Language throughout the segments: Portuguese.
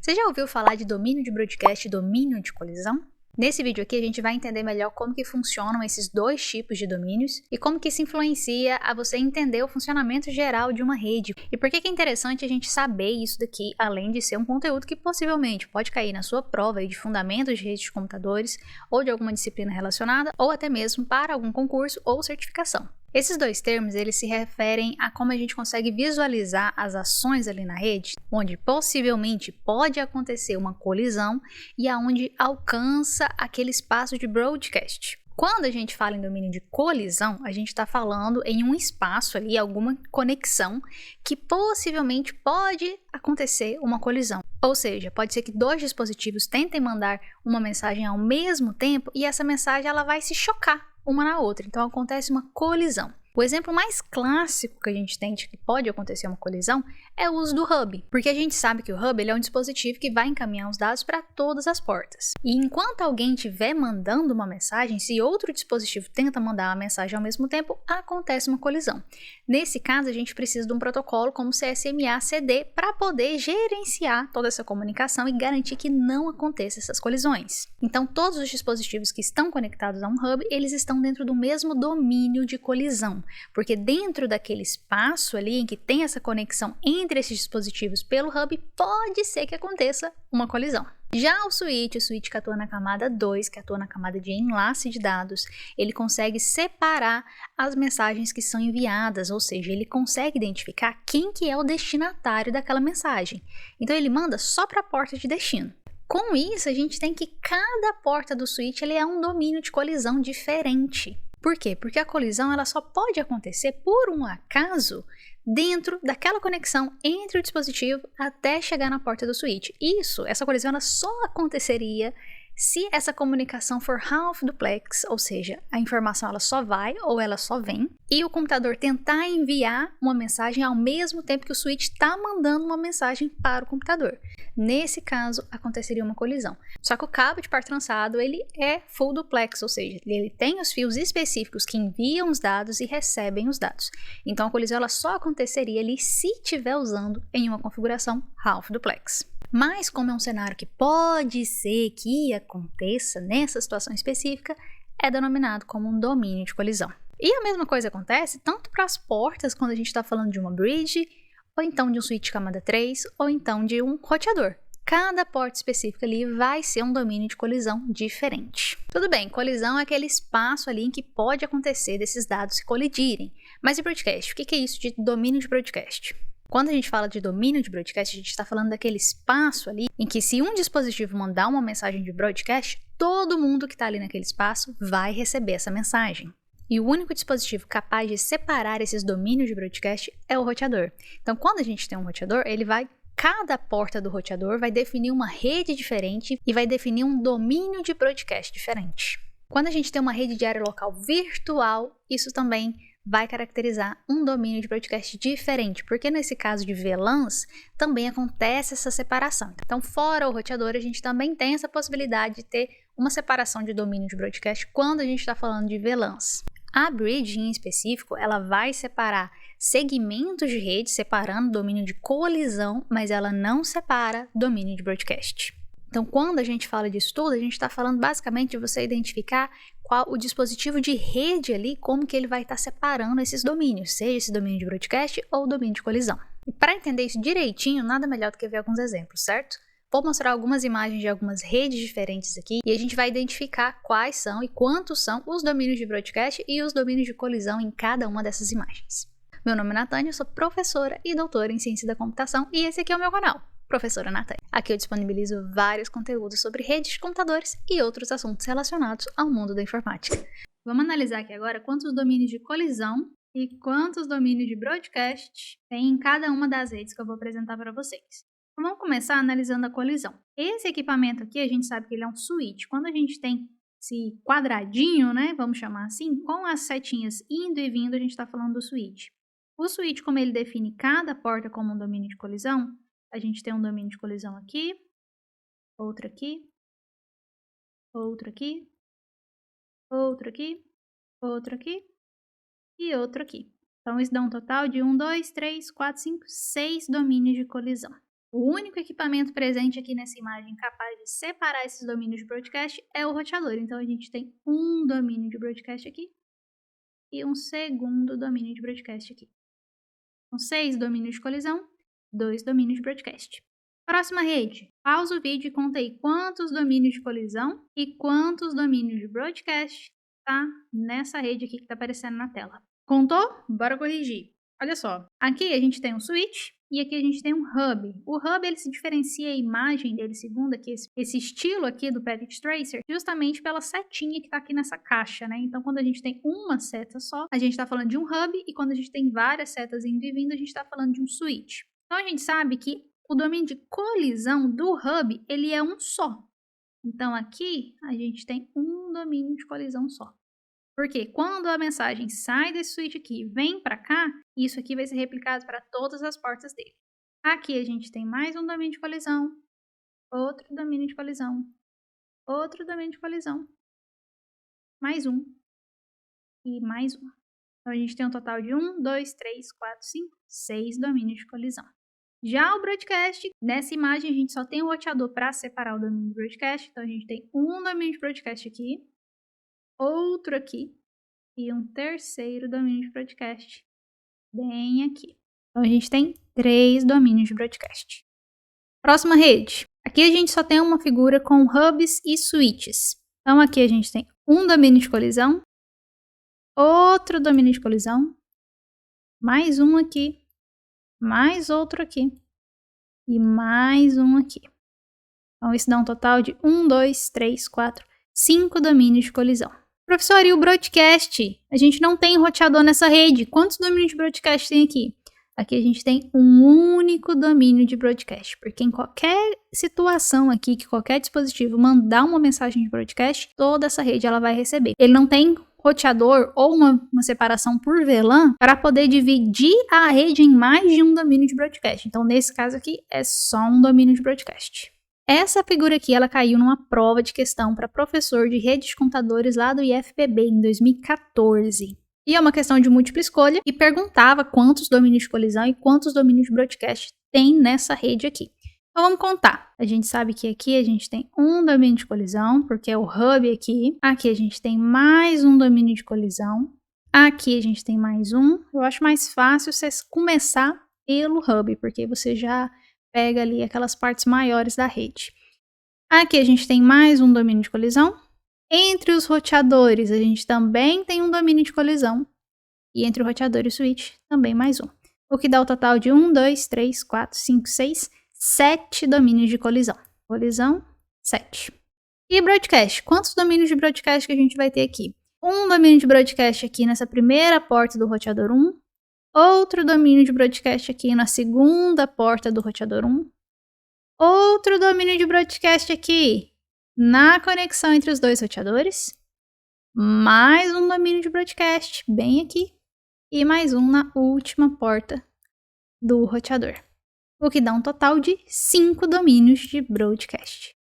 Você já ouviu falar de domínio de broadcast e domínio de colisão? Nesse vídeo aqui a gente vai entender melhor como que funcionam esses dois tipos de domínios e como que isso influencia a você entender o funcionamento geral de uma rede. E por que é interessante a gente saber isso daqui, além de ser um conteúdo que possivelmente pode cair na sua prova aí de fundamentos de redes de computadores ou de alguma disciplina relacionada ou até mesmo para algum concurso ou certificação. Esses dois termos, eles se referem a como a gente consegue visualizar as ações ali na rede, onde possivelmente pode acontecer uma colisão e aonde alcança aquele espaço de broadcast. Quando a gente fala em domínio de colisão, a gente está falando em um espaço ali, alguma conexão que possivelmente pode acontecer uma colisão. Ou seja, pode ser que dois dispositivos tentem mandar uma mensagem ao mesmo tempo e essa mensagem ela vai se chocar uma na outra, então acontece uma colisão. O exemplo mais clássico que a gente tem de que pode acontecer uma colisão é o uso do hub, porque a gente sabe que o hub ele é um dispositivo que vai encaminhar os dados para todas as portas. E enquanto alguém estiver mandando uma mensagem, se outro dispositivo tenta mandar a mensagem ao mesmo tempo, acontece uma colisão. Nesse caso, a gente precisa de um protocolo como CSMA/CD para poder gerenciar toda essa comunicação e garantir que não aconteçam essas colisões. Então, todos os dispositivos que estão conectados a um hub, eles estão dentro do mesmo domínio de colisão. Porque dentro daquele espaço ali em que tem essa conexão entre esses dispositivos pelo hub, pode ser que aconteça uma colisão. Já o switch que atua na camada 2, que atua na camada de enlace de dados, ele consegue separar as mensagens que são enviadas, ou seja, ele consegue identificar quem que é o destinatário daquela mensagem. Então ele manda só para a porta de destino. Com isso, a gente tem que cada porta do switch ele é um domínio de colisão diferente. Por quê? Porque a colisão ela só pode acontecer por um acaso dentro daquela conexão entre o dispositivo até chegar na porta do switch. Essa colisão ela só aconteceria se essa comunicação for half duplex, ou seja, a informação ela só vai ou ela só vem, e o computador tentar enviar uma mensagem ao mesmo tempo que o switch está mandando uma mensagem para o computador. Nesse caso, aconteceria uma colisão. Só que o cabo de par trançado ele é full duplex, ou seja, ele tem os fios específicos que enviam os dados e recebem os dados. Então a colisão ela só aconteceria ali se estiver usando em uma configuração half duplex. Mas como é um cenário que pode ser que aconteça nessa situação específica, é denominado como um domínio de colisão. E a mesma coisa acontece tanto para as portas quando a gente está falando de uma bridge, ou então de um switch camada 3, ou então de um roteador. Cada porta específica ali vai ser um domínio de colisão diferente. Tudo bem, colisão é aquele espaço ali em que pode acontecer desses dados se colidirem. Mas e broadcast? O que é isso de domínio de broadcast? Quando a gente fala de domínio de broadcast, a gente está falando daquele espaço ali em que se um dispositivo mandar uma mensagem de broadcast, todo mundo que está ali naquele espaço vai receber essa mensagem. E o único dispositivo capaz de separar esses domínios de broadcast é o roteador. Então, quando a gente tem um roteador, cada porta do roteador vai definir uma rede diferente e vai definir um domínio de broadcast diferente. Quando a gente tem uma rede de área local virtual, isso também vai caracterizar um domínio de broadcast diferente, porque nesse caso de VLANs também acontece essa separação. Então, fora o roteador, a gente também tem essa possibilidade de ter uma separação de domínio de broadcast quando a gente está falando de VLANs. A bridge, em específico, ela vai separar segmentos de rede, separando domínio de colisão, mas ela não separa domínio de broadcast. Então, quando a gente fala disso tudo, a gente está falando basicamente de você identificar qual o dispositivo de rede ali, como que ele vai estar separando esses domínios, seja esse domínio de broadcast ou domínio de colisão. E para entender isso direitinho, nada melhor do que ver alguns exemplos, certo? Vou mostrar algumas imagens de algumas redes diferentes aqui e a gente vai identificar quais são e quantos são os domínios de broadcast e os domínios de colisão em cada uma dessas imagens. Meu nome é Natânia, eu sou professora e doutora em ciência da computação e esse aqui é o meu canal, Professora Natânia. Aqui eu disponibilizo vários conteúdos sobre redes de computadores e outros assuntos relacionados ao mundo da informática. Vamos analisar aqui agora quantos domínios de colisão e quantos domínios de broadcast tem em cada uma das redes que eu vou apresentar para vocês. Então, vamos começar analisando a colisão. Esse equipamento aqui, a gente sabe que ele é um switch. Quando a gente tem esse quadradinho, né, vamos chamar assim, com as setinhas indo e vindo, a gente está falando do switch. O switch, como ele define cada porta como um domínio de colisão, a gente tem um domínio de colisão aqui, outro aqui, outro aqui, outro aqui, outro aqui e outro aqui. Então, isso dá um total de 1, 2, 3, 4, 5, 6 domínios de colisão. O único equipamento presente aqui nessa imagem capaz de separar esses domínios de broadcast é o roteador. Então, a gente tem um domínio de broadcast aqui e um segundo domínio de broadcast aqui. São 6 domínios de colisão, 2 domínios de broadcast. Próxima rede. Pausa o vídeo e conta aí quantos domínios de colisão e quantos domínios de broadcast tá nessa rede aqui que tá aparecendo na tela. Contou? Bora corrigir. Olha só, aqui a gente tem um switch e aqui a gente tem um hub. O hub ele se diferencia a imagem dele, segundo aqui esse estilo aqui do Packet Tracer, justamente pela setinha que tá aqui nessa caixa, né? Então, quando a gente tem uma seta só, a gente tá falando de um hub, e quando a gente tem várias setas indo e vindo, a gente tá falando de um switch. Então, a gente sabe que o domínio de colisão do hub, ele é um só. Então, aqui a gente tem um domínio de colisão só. Porque quando a mensagem sai desse switch aqui e vem para cá, isso aqui vai ser replicado para todas as portas dele. Aqui a gente tem mais um domínio de colisão, outro domínio de colisão, outro domínio de colisão, mais um e mais um. Então a gente tem um total de 1, 2, 3, 4, 5, 6 domínios de colisão. Já o broadcast, nessa imagem a gente só tem o roteador para separar o domínio de broadcast. Então a gente tem um domínio de broadcast aqui, outro aqui e um terceiro domínio de broadcast bem aqui. Então a gente tem 3 domínios de broadcast. Próxima rede. Aqui a gente só tem uma figura com hubs e switches. Então aqui a gente tem um domínio de colisão, outro domínio de colisão, mais um aqui, mais outro aqui e mais um aqui. Então isso dá um total de 1, 2, 3, 4, 5 domínios de colisão. Professor, e o broadcast? A gente não tem roteador nessa rede. Quantos domínios de broadcast tem aqui? Aqui a gente tem um único domínio de broadcast, porque em qualquer situação aqui, que qualquer dispositivo mandar uma mensagem de broadcast, toda essa rede ela vai receber. Ele não tem roteador ou uma separação por VLAN para poder dividir a rede em mais de um domínio de broadcast. Então, nesse caso aqui, é só um domínio de broadcast. Essa figura aqui, ela caiu numa prova de questão para professor de redes de computadores lá do IFPB em 2014. E é uma questão de múltipla escolha e perguntava quantos domínios de colisão e quantos domínios de broadcast tem nessa rede aqui. Então vamos contar. A gente sabe que aqui a gente tem um domínio de colisão, porque é o hub aqui. Aqui a gente tem mais um domínio de colisão. Aqui a gente tem mais um. Eu acho mais fácil você começar pelo hub, porque você já pega ali aquelas partes maiores da rede. Aqui a gente tem mais um domínio de colisão. Entre os roteadores, a gente também tem um domínio de colisão. E entre o roteador e o switch, também mais um. O que dá o total de 1, 2, 3, 4, 5, 6, 7 domínios de colisão. Colisão, 7. E broadcast? Quantos domínios de broadcast que a gente vai ter aqui? Um domínio de broadcast aqui nessa primeira porta do roteador 1. Outro domínio de broadcast aqui na segunda porta do roteador 1. Outro domínio de broadcast aqui na conexão entre os dois roteadores. Mais um domínio de broadcast bem aqui. E mais um na última porta do roteador. O que dá um total de 5 domínios de broadcast.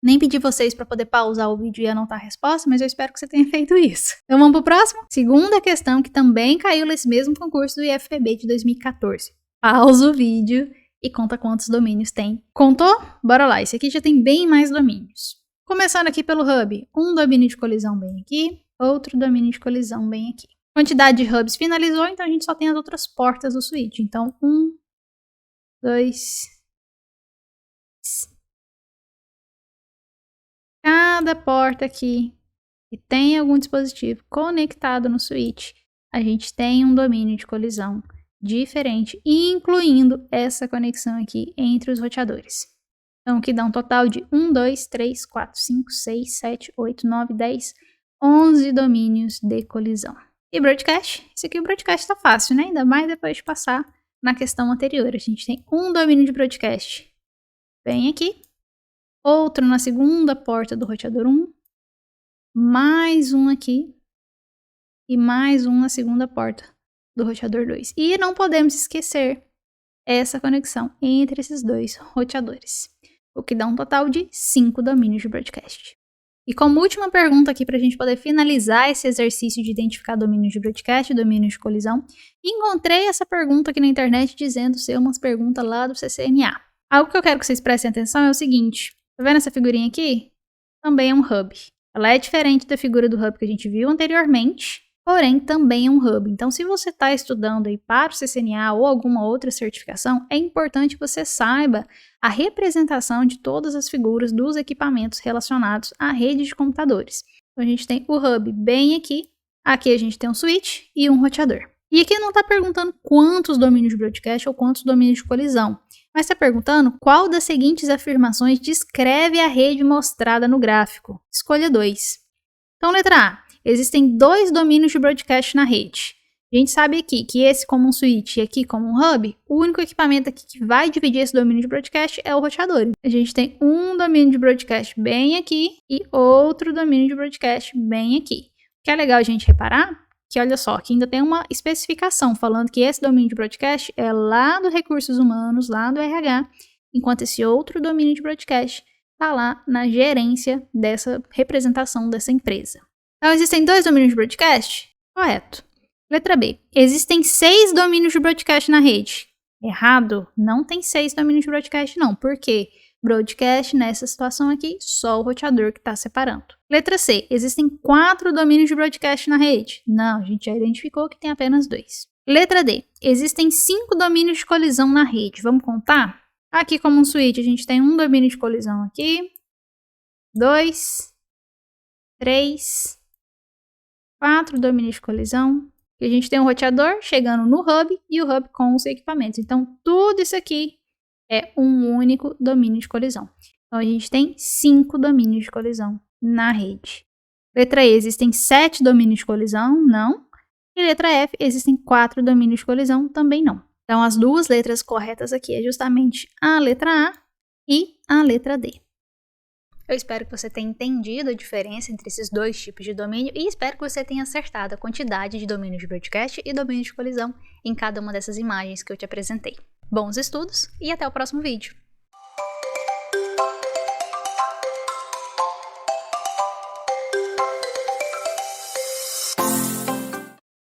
Nem pedi vocês para poder pausar o vídeo e anotar a resposta, mas eu espero que você tenha feito isso. Então vamos pro próximo? Segunda questão que também caiu nesse mesmo concurso do IFPB de 2014. Pausa o vídeo e conta quantos domínios tem. Contou? Bora lá, esse aqui já tem bem mais domínios. Começando aqui pelo hub, um domínio de colisão bem aqui, outro domínio de colisão bem aqui. Quantidade de hubs finalizou, então a gente só tem as outras portas do switch. Então, 1, 2, 3. Cada porta aqui que tem algum dispositivo conectado no switch, a gente tem um domínio de colisão diferente, incluindo essa conexão aqui entre os roteadores. Então, o que dá um total de 1, 2, 3, 4, 5, 6, 7, 8, 9, 10, 11 domínios de colisão. E broadcast? Esse aqui o broadcast tá fácil, né? Ainda mais depois de passar na questão anterior. A gente tem um domínio de broadcast bem aqui. Outro na segunda porta do roteador 1. Mais um aqui. E mais um na segunda porta do roteador 2. E não podemos esquecer essa conexão entre esses dois roteadores. O que dá um total de 5 domínios de broadcast. E como última pergunta aqui para a gente poder finalizar esse exercício de identificar domínios de broadcast e domínios de colisão, encontrei essa pergunta aqui na internet dizendo ser umas perguntas lá do CCNA. Algo que eu quero que vocês prestem atenção é o seguinte, tá vendo essa figurinha aqui? Também é um hub. Ela é diferente da figura do hub que a gente viu anteriormente, porém também é um hub. Então, se você está estudando aí para o CCNA ou alguma outra certificação, é importante que você saiba a representação de todas as figuras dos equipamentos relacionados à rede de computadores. Então, a gente tem o hub bem aqui, aqui a gente tem um switch e um roteador. E aqui não está perguntando quantos domínios de broadcast ou quantos domínios de colisão, mas está perguntando qual das seguintes afirmações descreve a rede mostrada no gráfico. Escolha 2. Então, letra A. Existem 2 domínios de broadcast na rede. A gente sabe aqui que esse como um switch e aqui como um hub, o único equipamento aqui que vai dividir esse domínio de broadcast é o roteador. A gente tem um domínio de broadcast bem aqui e outro domínio de broadcast bem aqui. O que é legal a gente reparar que, olha só, que ainda tem uma especificação falando que esse domínio de broadcast é lá do Recursos Humanos, lá do RH, enquanto esse outro domínio de broadcast está lá na gerência dessa representação dessa empresa. Então, existem 2 domínios de broadcast? Correto. Letra B. Existem 6 domínios de broadcast na rede? Errado. Não tem 6 domínios de broadcast, não. Por quê? Broadcast, nessa situação aqui, só o roteador que está separando. Letra C. Existem 4 domínios de broadcast na rede? Não, a gente já identificou que tem apenas 2. Letra D. Existem 5 domínios de colisão na rede. Vamos contar? Aqui como um switch, a gente tem um domínio de colisão aqui. 2, 3, 4 domínios de colisão. E a gente tem um roteador chegando no hub e o hub com os equipamentos. Então, tudo isso aqui é um único domínio de colisão. Então, a gente tem 5 domínios de colisão na rede. Letra E, existem 7 domínios de colisão? Não. E letra F, existem 4 domínios de colisão? Também não. Então, as 2 letras corretas aqui é justamente a letra A e a letra D. Eu espero que você tenha entendido a diferença entre esses 2 tipos de domínio e espero que você tenha acertado a quantidade de domínios de broadcast e domínios de colisão em cada uma dessas imagens que eu te apresentei. Bons estudos e até o próximo vídeo!